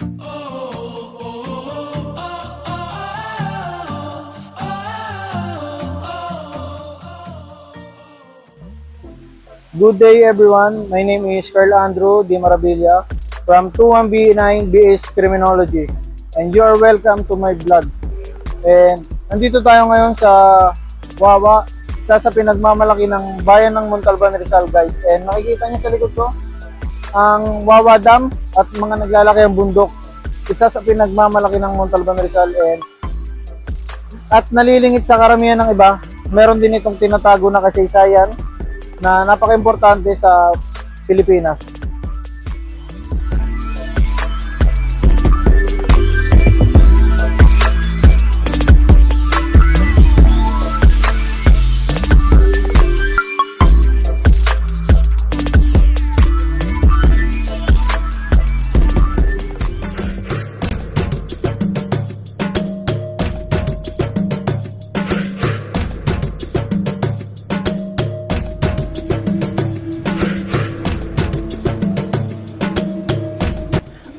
Good day everyone, my name is Carl Andrew Di Maravilla from 21B9 BS Criminology and you are welcome to my vlog. And nandito tayo ngayon sa Wawa, isa sa pinagmamalaki ng bayan ng Montalban, Rizal guys. And makikita niyo sa likod ko ang Wawa Dam at mga naglalaki ang bundok. Isa sa pinagmamalaki ng Montalban, Rizal at nalilingit sa karamihan ng iba. Meron din itong tinatago na kasaysayan na napaka-importante sa Pilipinas.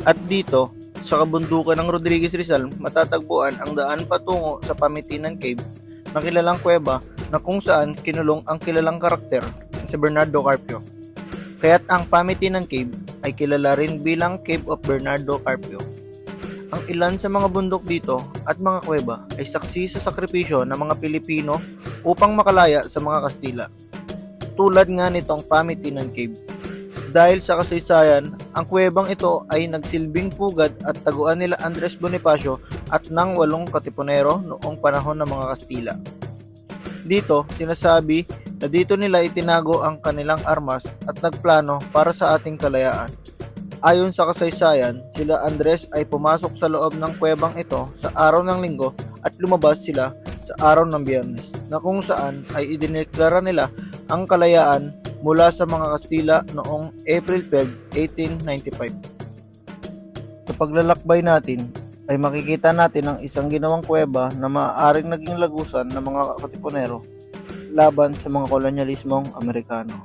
At dito, sa kabundukan ng Rodriguez Rizal, matatagpuan ang daan patungo sa Pamitinan Cave na kilalang kuweba na kung saan kinulong ang kilalang karakter si Bernardo Carpio. Kaya't ang Pamitinan Cave ay kilala rin bilang Cave of Bernardo Carpio. Ang ilan sa mga bundok dito at mga kuweba ay saksi sa sakripisyo ng mga Pilipino upang makalaya sa mga Kastila. Tulad nga nitong Pamitinan Cave. Dahil sa kasaysayan, ang kuwebang ito ay nagsilbing pugad at taguan nila Andres Bonifacio at ng 8 katipunero noong panahon ng mga Kastila. Dito, sinasabi na dito nila itinago ang kanilang armas at nagplano para sa ating kalayaan. Ayon sa kasaysayan, sila Andres ay pumasok sa loob ng kuwebang ito sa araw ng linggo at lumabas sila sa araw ng Biyernes, na kung saan ay idineklara nila ang kalayaan mula sa mga Kastila noong April 12, 1895. Sa paglalakbay natin ay makikita natin ang isang ginawang kuweba na maaaring naging lagusan ng mga katipunero laban sa mga kolonyalismong Amerikano.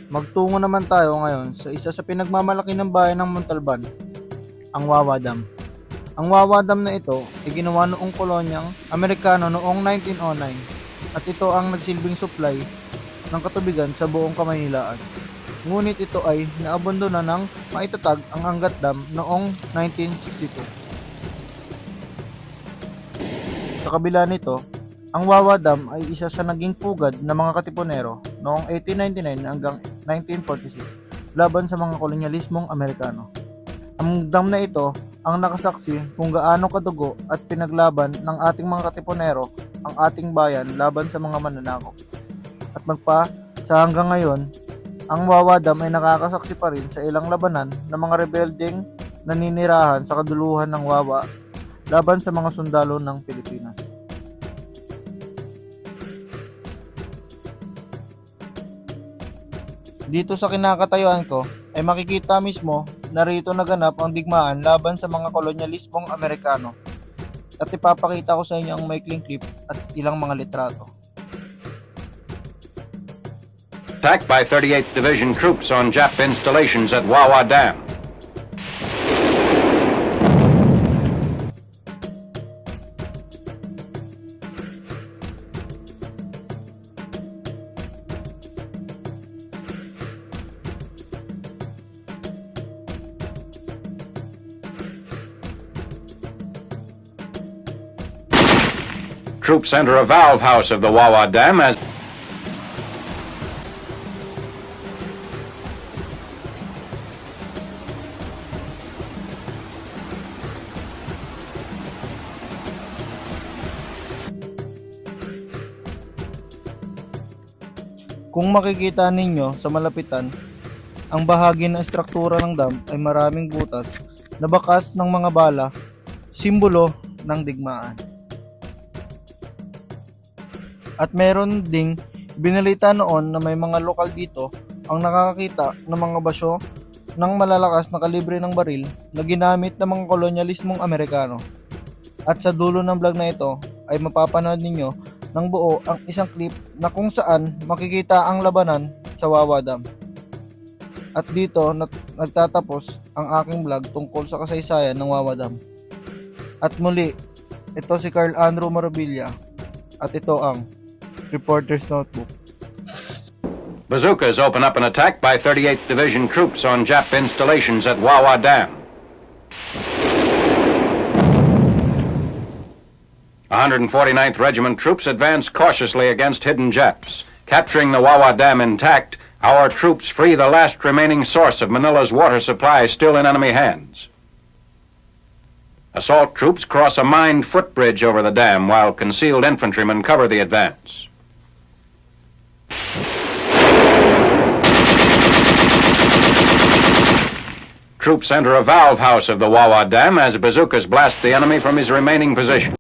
Magtungo naman tayo ngayon sa isa sa pinagmamalaki ng bayan ng Montalban, ang Wawa Dam. Ang Wawa Dam na ito ay ginawa noong kolonyang Amerikano noong 1909. At ito ang nagsilbing supply ng katubigan sa buong Kamaynilaan. Ngunit ito ay naabandona ng maitatag ang Angat Dam noong 1962. Sa kabila nito, ang Wawa Dam ay isa sa naging pugad ng mga katipunero noong 1899 hanggang 1946 laban sa mga kolonyalismong Amerikano. Ang dam na ito ang nakasaksi kung gaano kadugo at pinaglaban ng ating mga katipunero ang ating bayan laban sa mga mananakop. At sa hanggang ngayon, ang Wawa Dam ay nakakasaksi pa rin sa ilang labanan ng mga rebeldeng naninirahan sa kaduluhan ng Wawa laban sa mga sundalo ng Pilipinas. Dito sa kinakatayuan ko ay makikita mismo na rito naganap ang digmaan laban sa mga kolonyalismong Amerikano. At ipapakita ko sa inyo ang maikling clip at ilang mga litrato. Attack by 38th Division troops on Jap installations at Wawa Dam. Troops enter a valve house of the Wawa Dam as Kung makikita ninyo sa malapitan, ang bahagi ng struktura ng dam ay maraming butas na bakas ng mga bala, simbolo ng digmaan. At meron ding binalita noon na may mga lokal dito ang nakakakita ng mga basyo ng malalakas na kalibre ng baril na ginamit ng mga kolonyalismong Amerikano. At sa dulo ng vlog na ito ay mapapanood ninyo ng buo ang isang clip na kung saan makikita ang labanan sa Wawa Dam. At dito nagtatapos ang aking vlog tungkol sa kasaysayan ng Wawa Dam. At muli, ito si Carl Andrew Marabilla at ito ang Reporter's Notebook. Bazookas open up an attack by 38th Division troops on Jap installations at Wawa Dam. 149th Regiment troops advance cautiously against hidden Japs. Capturing the Wawa Dam intact, our troops free the last remaining source of Manila's water supply still in enemy hands. Assault troops cross a mined footbridge over the dam while concealed infantrymen cover the advance. Troops enter a valve house of the Wawa Dam as bazookas blast the enemy from his remaining position.